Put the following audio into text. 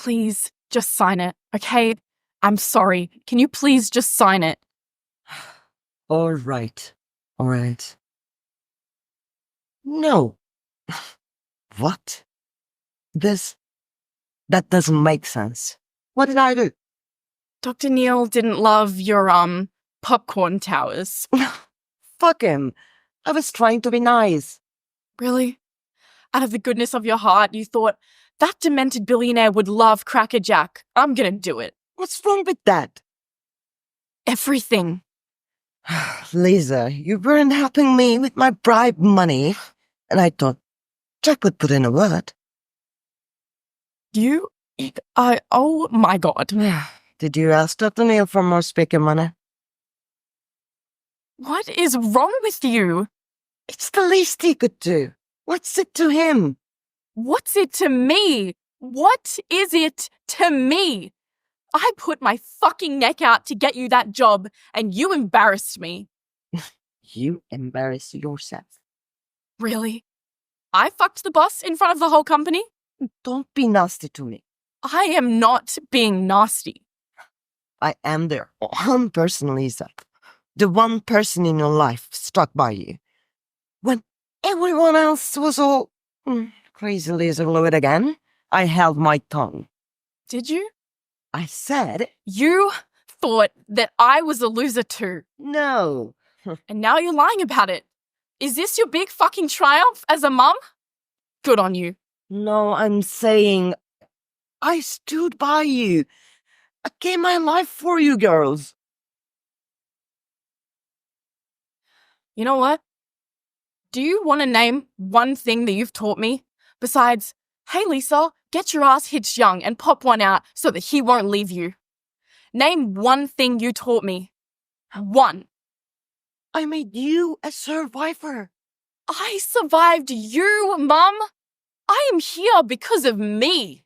Please, just sign it, okay? I'm sorry. Can you please just sign it? All right. No. What? That doesn't make sense. What did I do? Dr. Neil didn't love your, popcorn towers. Fuck him. I was trying to be nice. Really? Out of the goodness of your heart, you thought, that demented billionaire would love Cracker Jack. I'm gonna do it. What's wrong with that? Everything. Lisa, you weren't helping me with my bribe money, and I thought Jack would put in a word. Oh my God. Did you ask Dr. Neil for more speaker money? What is wrong with you? It's the least he could do. What's it to him? What's it to me? What is it to me? I put my fucking neck out to get you that job, and you embarrassed me. You embarrass yourself. Really? I fucked the boss in front of the whole company? Don't be nasty to me. I am not being nasty. I am the one person, Lisa. The one person in your life stuck by you. When everyone else was all crazy Lisa blew it again, I held my tongue. Did you? I said... You thought that I was a loser too. No. And now you're lying about it. Is this your big fucking triumph as a mum? Good on you. No, I'm saying I stood by you. I gave my life for you girls. You know what? Do you want to name one thing that you've taught me? Besides, hey Lisa, get your ass hitched young and pop one out so that he won't leave you. Name one thing you taught me. One. I made you a survivor. I survived you, Mum. I am here because of me.